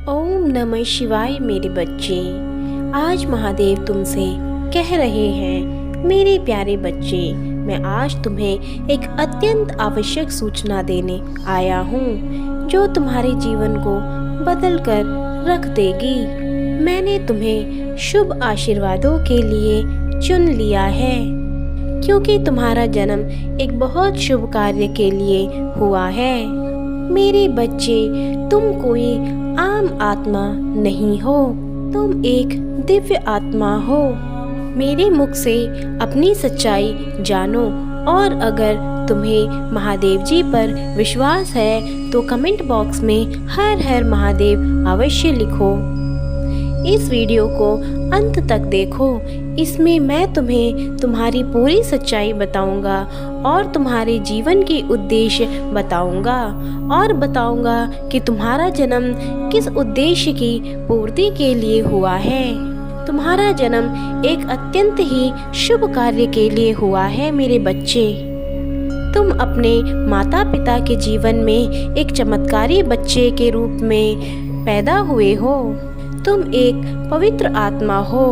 ओम नमः शिवाय मेरे बच्चे। आज महादेव तुमसे कह रहे हैं, मेरे प्यारे बच्चे, मैं आज तुम्हें एक अत्यंत आवश्यक सूचना देने आया हूँ जो तुम्हारे जीवन को बदल कर रख देगी। मैंने तुम्हें शुभ आशीर्वादों के लिए चुन लिया है क्योंकि तुम्हारा जन्म एक बहुत शुभ कार्य के लिए हुआ है। मेरे बच्चे, तुम कोई आम आत्मा नहीं हो, तुम एक दिव्य आत्मा हो। मेरे मुख से अपनी सच्चाई जानो और अगर तुम्हें महादेव जी पर विश्वास है तो कमेंट बॉक्स में हर हर महादेव अवश्य लिखो। इस वीडियो को अंत तक देखो, इसमें मैं तुम्हें तुम्हारी पूरी सच्चाई बताऊंगा और तुम्हारे जीवन के उद्देश्य बताऊंगा और बताऊंगा कि तुम्हारा जन्म किस उद्देश्य की पूर्ति के लिए हुआ है। तुम्हारा जन्म एक अत्यंत ही शुभ कार्य के लिए हुआ है मेरे बच्चे। तुम अपने माता पिता के जीवन में एक चमत्कारी बच्चे के रूप में पैदा हुए हो। तुम एक पवित्र आत्मा हो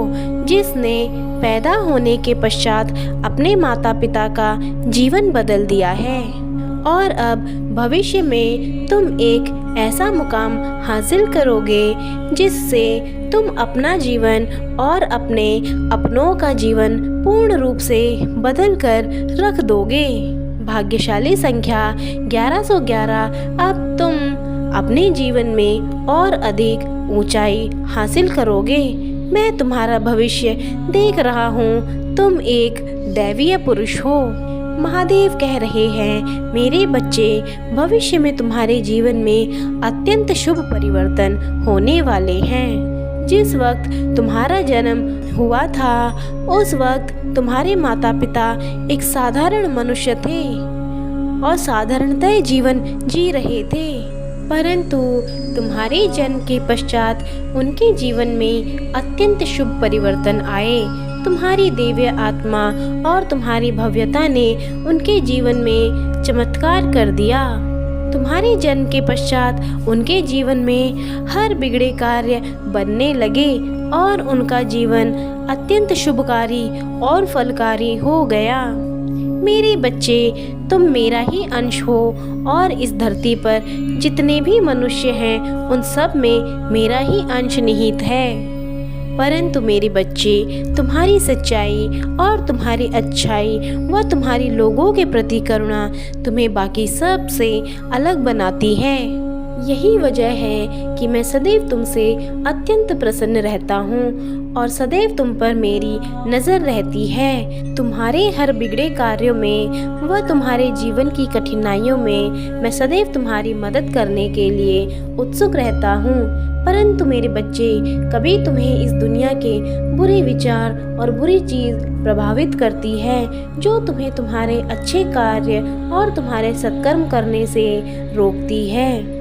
जिसने पैदा होने के पश्चात अपने माता पिता का जीवन बदल दिया है और अब भविष्य में तुम एक ऐसा मुकाम हासिल करोगे जिससे तुम अपना जीवन और अपने अपनों का जीवन पूर्ण रूप से बदल कर रख दोगे। भाग्यशाली संख्या 1111। अब तुम अपने जीवन में और अधिक ऊंचाई हासिल करोगे। मैं तुम्हारा भविष्य देख रहा हूँ, तुम एक दैवीय पुरुष हो। महादेव कह रहे हैं, मेरे बच्चे, भविष्य में तुम्हारे जीवन में अत्यंत शुभ परिवर्तन होने वाले हैं। जिस वक्त तुम्हारा जन्म हुआ था उस वक्त तुम्हारे माता पिता एक साधारण मनुष्य थे और साधारणतः जीवन जी रहे थे, परंतु तुम्हारे जन्म के पश्चात उनके जीवन में अत्यंत शुभ परिवर्तन आए। तुम्हारी दिव्य आत्मा और तुम्हारी भव्यता ने उनके जीवन में चमत्कार कर दिया। तुम्हारे जन्म के पश्चात उनके जीवन में हर बिगड़े कार्य बनने लगे और उनका जीवन अत्यंत शुभकारी और फलकारी हो गया। मेरे बच्चे, तुम मेरा ही अंश हो और इस धरती पर जितने भी मनुष्य हैं उन सब में मेरा ही अंश निहित है। परंतु मेरे बच्चे, तुम्हारी सच्चाई और तुम्हारी अच्छाई व तुम्हारी लोगों के प्रति करुणा तुम्हें बाकी सब से अलग बनाती है। यही वजह है कि मैं सदैव तुमसे अत्यंत प्रसन्न रहता हूँ और सदैव तुम पर मेरी नज़र रहती है। तुम्हारे हर बिगड़े कार्यों में व तुम्हारे जीवन की कठिनाइयों में मैं सदैव तुम्हारी मदद करने के लिए उत्सुक रहता हूँ। परंतु मेरे बच्चे, कभी तुम्हें इस दुनिया के बुरे विचार और बुरी चीज़ प्रभावित करती है जो तुम्हें तुम्हारे अच्छे कार्य और तुम्हारे सत्कर्म करने से रोकती है।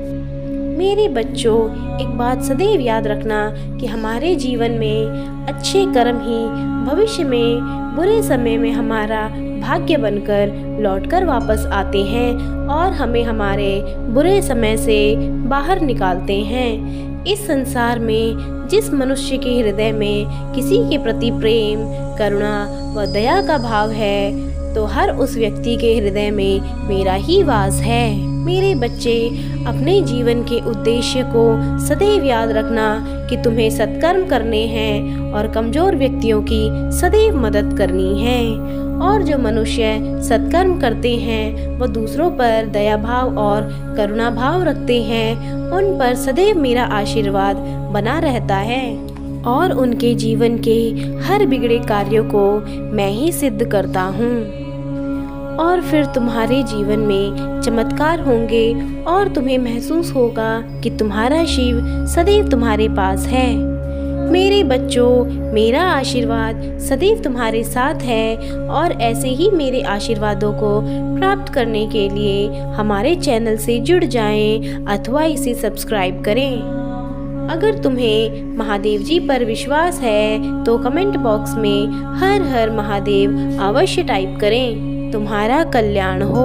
मेरे बच्चों, एक बात सदैव याद रखना कि हमारे जीवन में अच्छे कर्म ही भविष्य में बुरे समय में हमारा भाग्य बनकर लौटकर वापस आते हैं और हमें हमारे बुरे समय से बाहर निकालते हैं। इस संसार में जिस मनुष्य के हृदय में किसी के प्रति प्रेम, करुणा व दया का भाव है तो हर उस व्यक्ति के हृदय में मेरा ही वास है। मेरे बच्चे, अपने जीवन के उद्देश्य को सदैव याद रखना कि तुम्हें सत्कर्म करने हैं और कमजोर व्यक्तियों की सदैव मदद करनी है। और जो मनुष्य सत्कर्म करते हैं वो दूसरों पर दया भाव और करुणा भाव रखते हैं, उन पर सदैव मेरा आशीर्वाद बना रहता है और उनके जीवन के हर बिगड़े कार्यों को मैं ही सिद्ध करता हूँ। और फिर तुम्हारे जीवन में चमत्कार होंगे और तुम्हें महसूस होगा कि तुम्हारा शिव सदैव तुम्हारे पास है। मेरे बच्चों, मेरा आशीर्वाद सदैव तुम्हारे साथ है और ऐसे ही मेरे आशीर्वादों को प्राप्त करने के लिए हमारे चैनल से जुड़ जाएं अथवा इसे सब्सक्राइब करें। अगर तुम्हें महादेव जी पर विश्वास है तो कमेंट बॉक्स में हर हर महादेव अवश्य टाइप करें। तुम्हारा कल्याण हो।